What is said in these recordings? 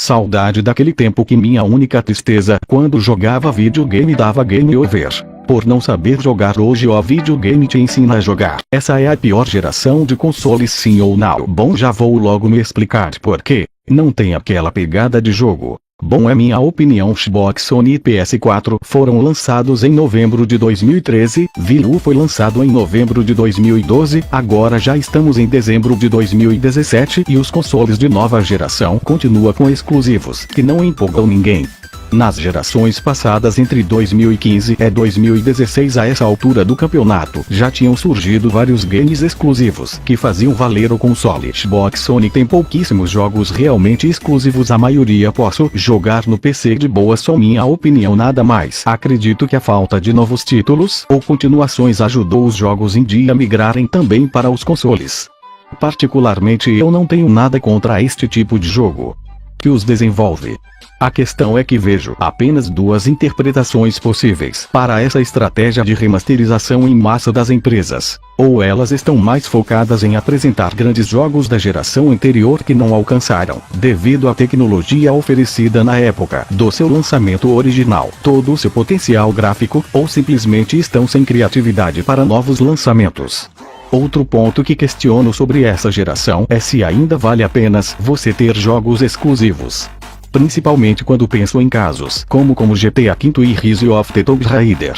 Saudade daquele tempo que minha única tristeza quando jogava videogame dava game over. Por não saber jogar hoje o videogame te ensina a jogar. Essa é a pior geração de consoles, sim ou não? Bom, já vou logo me explicar por quê. Não tem aquela pegada de jogo. Bom, é minha opinião. Xbox, Sony e PS4 foram lançados em novembro de 2013, Wii U foi lançado em novembro de 2012, agora já estamos em dezembro de 2017 e os consoles de nova geração continuam com exclusivos que não empolgam ninguém. Nas gerações passadas entre 2015 e 2016 a essa altura do campeonato já tinham surgido vários games exclusivos que faziam valer o console. Xbox, Sony tem pouquíssimos jogos realmente exclusivos, a maioria posso jogar no PC de boa, só minha opinião, nada mais. Acredito que a falta de novos títulos ou continuações ajudou os jogos indie a migrarem também para os consoles. Particularmente eu não tenho nada contra este tipo de jogo que os desenvolve. A questão é que vejo apenas duas interpretações possíveis para essa estratégia de remasterização em massa das empresas. Ou elas estão mais focadas em apresentar grandes jogos da geração anterior que não alcançaram, devido à tecnologia oferecida na época do seu lançamento original, todo o seu potencial gráfico, ou simplesmente estão sem criatividade para novos lançamentos. Outro ponto que questiono sobre essa geração é se ainda vale a pena você ter jogos exclusivos. Principalmente quando penso em casos como GTA V e Rise of the Tomb Raider.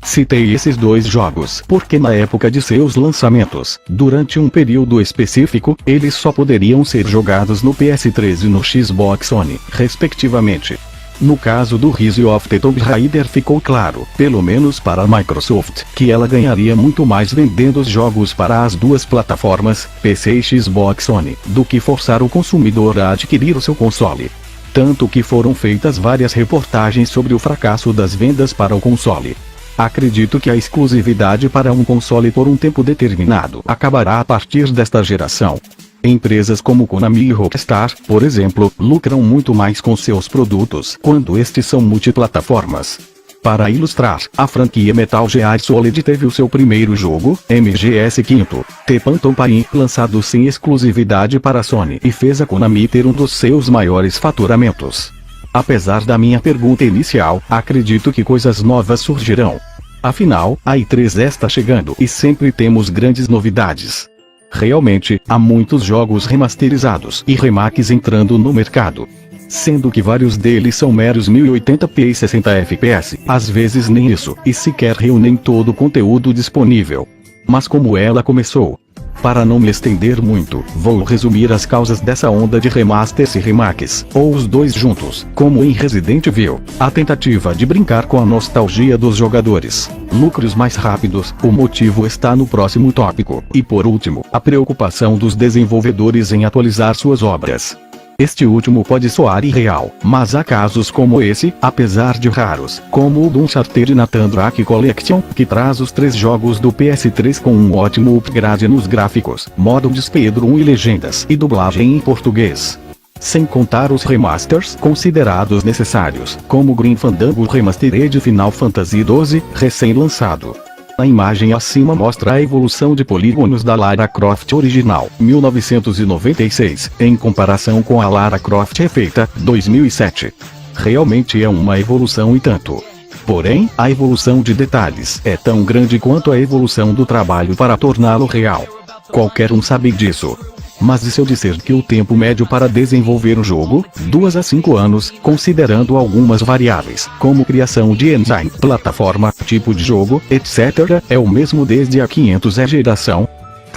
Citei esses dois jogos porque na época de seus lançamentos, durante um período específico, eles só poderiam ser jogados no PS3 e no Xbox One, respectivamente. No caso do Rise of the Tomb Raider ficou claro, pelo menos para a Microsoft, que ela ganharia muito mais vendendo os jogos para as duas plataformas, PC e Xbox One, do que forçar o consumidor a adquirir o seu console. Tanto que foram feitas várias reportagens sobre o fracasso das vendas para o console. Acredito que a exclusividade para um console por um tempo determinado acabará a partir desta geração. Empresas como Konami e Rockstar, por exemplo, lucram muito mais com seus produtos quando estes são multiplataformas. Para ilustrar, a franquia Metal Gear Solid teve o seu primeiro jogo, MGS5, The Phantom Pain, lançado sem exclusividade para a Sony e fez a Konami ter um dos seus maiores faturamentos. Apesar da minha pergunta inicial, acredito que coisas novas surgirão. Afinal, a E3 está chegando e sempre temos grandes novidades. Realmente, há muitos jogos remasterizados e remakes entrando no mercado. Sendo que vários deles são meros 1080p e 60 fps, às vezes nem isso, e sequer reúnem todo o conteúdo disponível. Mas como ela começou? Para não me estender muito, vou resumir as causas dessa onda de remasters e remakes, ou os dois juntos, como em Resident Evil, a tentativa de brincar com a nostalgia dos jogadores, lucros mais rápidos, o motivo está no próximo tópico, e por último, a preocupação dos desenvolvedores em atualizar suas obras. Este último pode soar irreal, mas há casos como esse, apesar de raros, como o do Uncharted Nathan Drake Collection, que traz os 3 jogos do PS3 com um ótimo upgrade nos gráficos, modo Despedro 1 e legendas e dublagem em português. Sem contar os remasters considerados necessários, como Grim Fandango Remastered Final Fantasy XII, recém-lançado. A imagem acima mostra a evolução de polígonos da Lara Croft original, 1996, em comparação com a Lara Croft refeita, 2007. Realmente é uma evolução e tanto. Porém, a evolução de detalhes é tão grande quanto a evolução do trabalho para torná-lo real. Qualquer um sabe disso. Mas e se eu disser que o tempo médio para desenvolver um jogo, 2 a 5 anos, considerando algumas variáveis, como criação de engine, plataforma, tipo de jogo, etc., é o mesmo desde a 500 geração?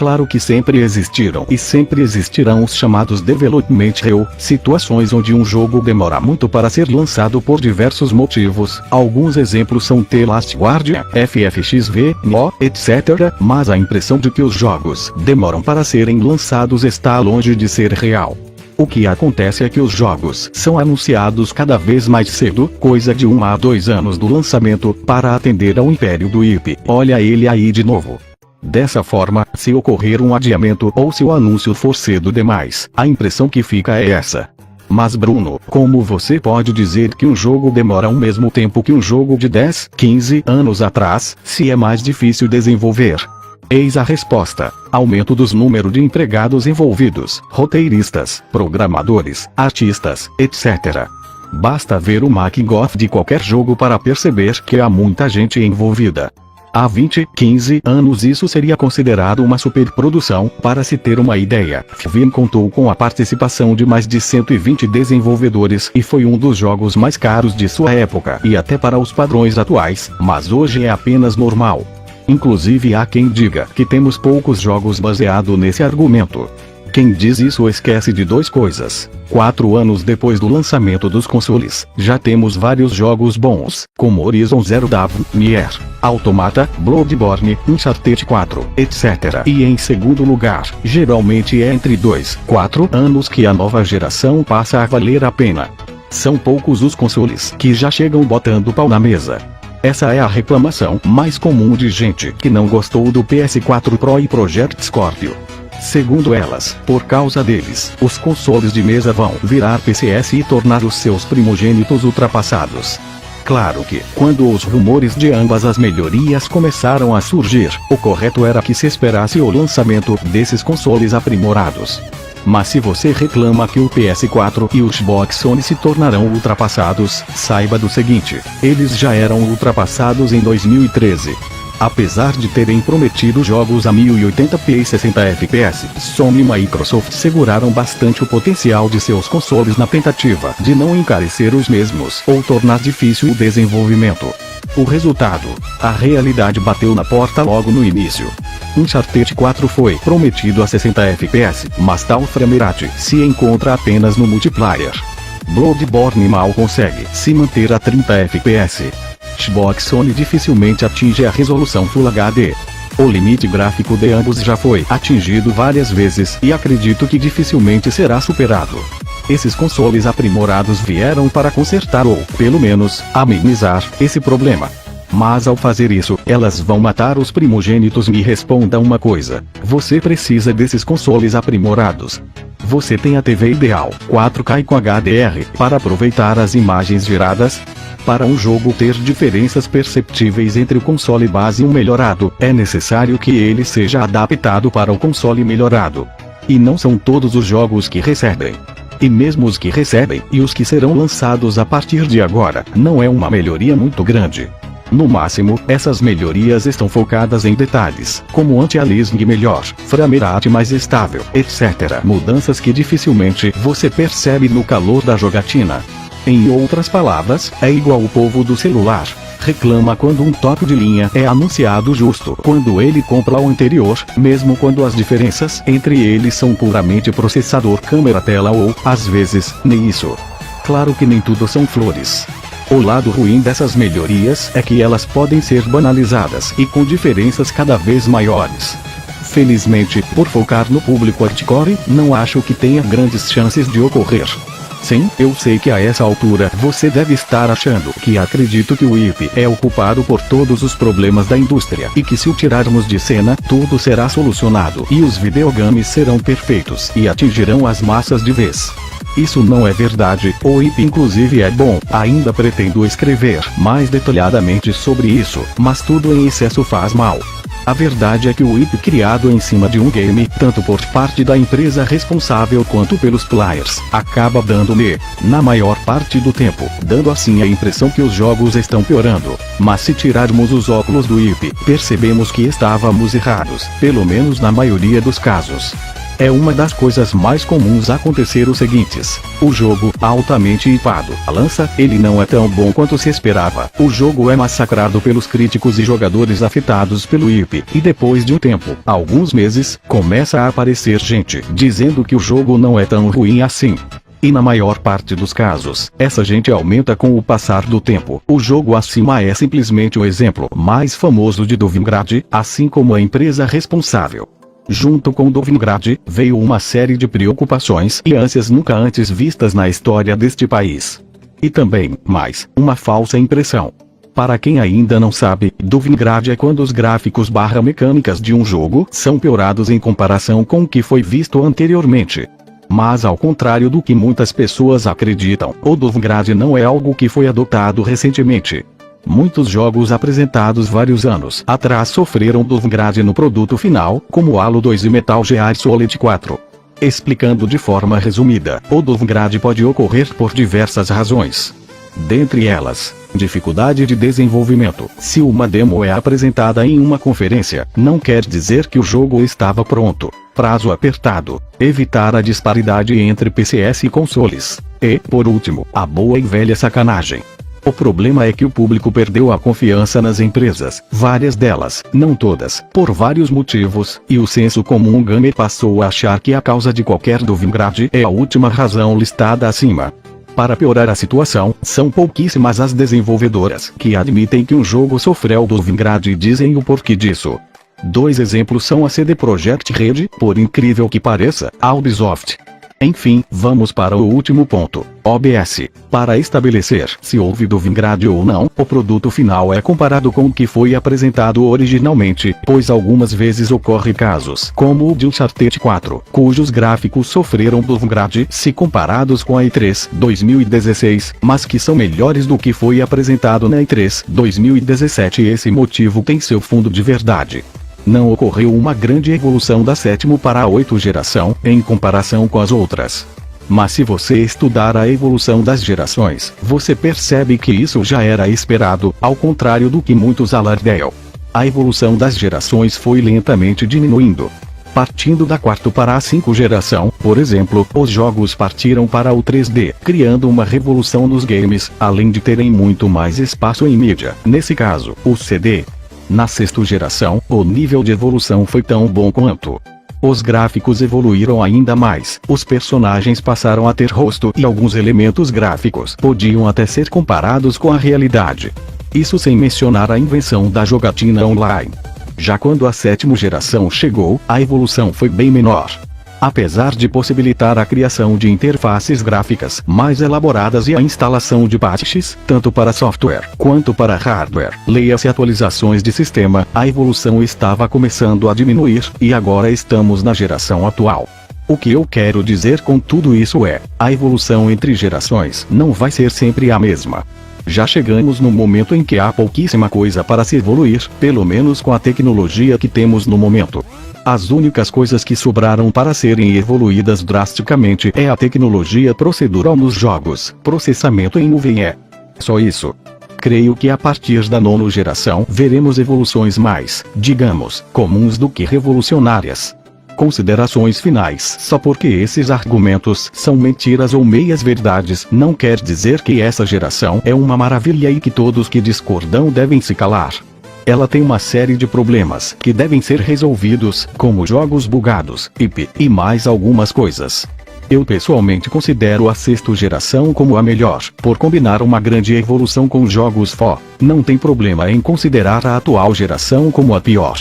Claro que sempre existiram e sempre existirão os chamados Development Hell, situações onde um jogo demora muito para ser lançado por diversos motivos. Alguns exemplos são The Last Guardian, FFXV, No, etc., mas a impressão de que os jogos demoram para serem lançados está longe de ser real. O que acontece é que os jogos são anunciados cada vez mais cedo, coisa de 1 a 2 anos do lançamento, para atender ao império do IP. Olha ele aí de novo. Dessa forma, se ocorrer um adiamento ou se o anúncio for cedo demais, a impressão que fica é essa. Mas Bruno, como você pode dizer que um jogo demora o mesmo tempo que um jogo de 10, 15 anos atrás, se é mais difícil desenvolver? Eis a resposta: aumento dos números de empregados envolvidos, roteiristas, programadores, artistas, etc. Basta ver o making-of de qualquer jogo para perceber que há muita gente envolvida. Há 20, 15 anos isso seria considerado uma superprodução. Para se ter uma ideia, Vim contou com a participação de mais de 120 desenvolvedores e foi um dos jogos mais caros de sua época e até para os padrões atuais, mas hoje é apenas normal. Inclusive há quem diga que temos poucos jogos baseado nesse argumento. Quem diz isso esquece de 2 coisas. 4 anos depois do lançamento dos consoles, já temos vários jogos bons, como Horizon Zero Dawn, Nier Automata, Bloodborne, Uncharted 4, etc. E em segundo lugar, geralmente é entre 2, 4 anos que a nova geração passa a valer a pena. São poucos os consoles que já chegam botando pau na mesa. Essa é a reclamação mais comum de gente que não gostou do PS4 Pro e Project Scorpio. Segundo elas, por causa deles, os consoles de mesa vão virar PCs e tornar os seus primogênitos ultrapassados. Claro que, quando os rumores de ambas as melhorias começaram a surgir, o correto era que se esperasse o lançamento desses consoles aprimorados. Mas se você reclama que o PS4 e o Xbox One se tornarão ultrapassados, saiba do seguinte: eles já eram ultrapassados em 2013. Apesar de terem prometido jogos a 1080p e 60 fps, Sony e Microsoft seguraram bastante o potencial de seus consoles na tentativa de não encarecer os mesmos ou tornar difícil o desenvolvimento. O resultado: a realidade bateu na porta logo no início. Uncharted 4 foi prometido a 60 fps, mas tal framerate se encontra apenas no multiplayer. Bloodborne mal consegue se manter a 30 fps. Xbox One dificilmente atinge a resolução Full HD. O limite gráfico de ambos já foi atingido várias vezes e acredito que dificilmente será superado. Esses consoles aprimorados vieram para consertar ou, pelo menos, amenizar esse problema. Mas ao fazer isso, elas vão matar os primogênitos. Me responda uma coisa: você precisa desses consoles aprimorados? Você tem a TV ideal, 4K e com HDR, para aproveitar as imagens geradas? Para um jogo ter diferenças perceptíveis entre o console base e um melhorado, é necessário que ele seja adaptado para o console melhorado. E não são todos os jogos que recebem. E mesmo os que recebem e os que serão lançados a partir de agora, não é uma melhoria muito grande. No máximo, essas melhorias estão focadas em detalhes, como anti-aliasing melhor, framerate mais estável, etc. Mudanças que dificilmente você percebe no calor da jogatina. Em outras palavras, é igual o povo do celular. Reclama quando um topo de linha é anunciado justo quando ele compra o anterior, mesmo quando as diferenças entre eles são puramente processador, câmera, tela ou, às vezes, nem isso. Claro que nem tudo são flores. O lado ruim dessas melhorias é que elas podem ser banalizadas e com diferenças cada vez maiores. Felizmente, por focar no público hardcore, não acho que tenha grandes chances de ocorrer. Sim, eu sei que a essa altura você deve estar achando que acredito que o IP é o culpado por todos os problemas da indústria e que se o tirarmos de cena, tudo será solucionado e os videogames serão perfeitos e atingirão as massas de vez. Isso não é verdade. O IP inclusive é bom. Ainda pretendo escrever mais detalhadamente sobre isso, mas tudo em excesso faz mal. A verdade é que o IP criado em cima de um game, tanto por parte da empresa responsável quanto pelos players, acaba dando-me, na maior parte do tempo, dando assim a impressão que os jogos estão piorando. Mas se tirarmos os óculos do IP, percebemos que estávamos errados, pelo menos na maioria dos casos. É uma das coisas mais comuns acontecer os seguintes: o jogo, altamente hipado, lança, ele não é tão bom quanto se esperava, o jogo é massacrado pelos críticos e jogadores afetados pelo IP, e depois de um tempo, alguns meses, começa a aparecer gente dizendo que o jogo não é tão ruim assim. E na maior parte dos casos, essa gente aumenta com o passar do tempo. O jogo acima é simplesmente o exemplo mais famoso de Dovingrad, assim como a empresa responsável. Junto com Novigrad, veio uma série de preocupações e ânsias nunca antes vistas na história deste país. E também, mais, uma falsa impressão. Para quem ainda não sabe, Novigrad é quando os gráficos / mecânicas de um jogo são piorados em comparação com o que foi visto anteriormente. Mas ao contrário do que muitas pessoas acreditam, o Novigrad não é algo que foi adotado recentemente. Muitos jogos apresentados vários anos atrás sofreram Novigrad no produto final, como Halo 2 e Metal Gear Solid 4. Explicando de forma resumida, o Novigrad pode ocorrer por diversas razões. Dentre elas, dificuldade de desenvolvimento. Se uma demo é apresentada em uma conferência, não quer dizer que o jogo estava pronto. Prazo apertado. Evitar a disparidade entre PCs e consoles. E, por último, a boa e velha sacanagem. O problema é que o público perdeu a confiança nas empresas, várias delas, não todas, por vários motivos, e o senso comum gamer passou a achar que a causa de qualquer Novigrad é a última razão listada acima. Para piorar a situação, são pouquíssimas as desenvolvedoras que admitem que um jogo sofreu Novigrad e dizem o porquê disso. Dois exemplos são a CD Projekt Red, por incrível que pareça, a Ubisoft. Enfim, vamos para o último ponto, OBS. Para estabelecer se houve Novigrad ou não, o produto final é comparado com o que foi apresentado originalmente, pois algumas vezes ocorre casos, como o de Uncharted 4, cujos gráficos sofreram Novigrad se comparados com a E3 2016, mas que são melhores do que foi apresentado na E3 2017 e esse motivo tem seu fundo de verdade. Não ocorreu uma grande evolução da 7ª para a 8ª geração, em comparação com as outras. Mas se você estudar a evolução das gerações, você percebe que isso já era esperado, ao contrário do que muitos alardeiam. A evolução das gerações foi lentamente diminuindo. Partindo da 4ª para a 5ª geração, por exemplo, os jogos partiram para o 3D, criando uma revolução nos games, além de terem muito mais espaço em mídia, nesse caso, o CD. Na 6ª geração, o nível de evolução foi tão bom quanto. Os gráficos evoluíram ainda mais, os personagens passaram a ter rosto e alguns elementos gráficos podiam até ser comparados com a realidade. Isso sem mencionar a invenção da jogatina online. Já quando a 7ª geração chegou, a evolução foi bem menor. Apesar de possibilitar a criação de interfaces gráficas mais elaboradas e a instalação de patches, tanto para software quanto para hardware, leia-se atualizações de sistema, a evolução estava começando a diminuir, e agora estamos na geração atual. O que eu quero dizer com tudo isso é, a evolução entre gerações não vai ser sempre a mesma. Já chegamos no momento em que há pouquíssima coisa para se evoluir, pelo menos com a tecnologia que temos no momento. As únicas coisas que sobraram para serem evoluídas drasticamente é a tecnologia procedural nos jogos, processamento em nuvem só isso. Creio que a partir da 9ª geração veremos evoluções mais, digamos, comuns do que revolucionárias. Considerações finais. Só porque esses argumentos são mentiras ou meias verdades, não quer dizer que essa geração é uma maravilha e que todos que discordam devem se calar. Ela tem uma série de problemas que devem ser resolvidos, como jogos bugados, IP, e mais algumas coisas. Eu pessoalmente considero a 6ª geração como a melhor, por combinar uma grande evolução com jogos FO. Não tem problema em considerar a atual geração como a pior.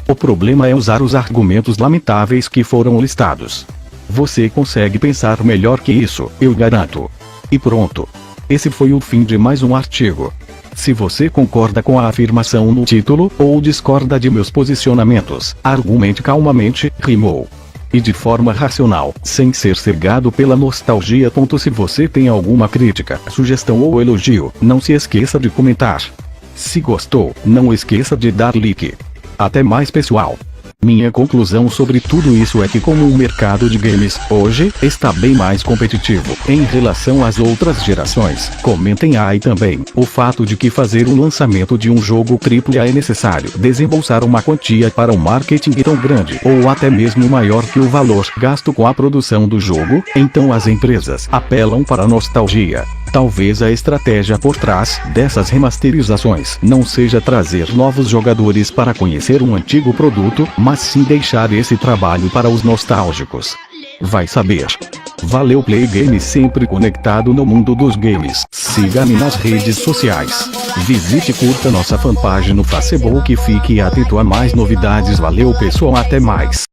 O problema é usar os argumentos lamentáveis que foram listados. Você consegue pensar melhor que isso, eu garanto. E pronto. Esse foi o fim de mais um artigo. Se você concorda com a afirmação no título, ou discorda de meus posicionamentos, argumente calmamente, rimou. E de forma racional, sem ser cegado pela nostalgia. Se você tem alguma crítica, sugestão ou elogio, não se esqueça de comentar. Se gostou, não esqueça de dar like. Até mais, pessoal. Minha conclusão sobre tudo isso é que como o mercado de games, hoje, está bem mais competitivo, em relação às outras gerações, comentem aí também, o fato de que fazer um lançamento de um jogo AAA é necessário desembolsar uma quantia para um marketing tão grande, ou até mesmo maior que o valor gasto com a produção do jogo, então as empresas apelam para a nostalgia. Talvez a estratégia por trás dessas remasterizações não seja trazer novos jogadores para conhecer um antigo produto, mas sim deixar esse trabalho para os nostálgicos. Vai saber. Valeu, Play Games, sempre conectado no mundo dos games. Siga-me nas redes sociais. Visite e curta nossa fanpage no Facebook e fique atento a mais novidades. Valeu, pessoal, até mais.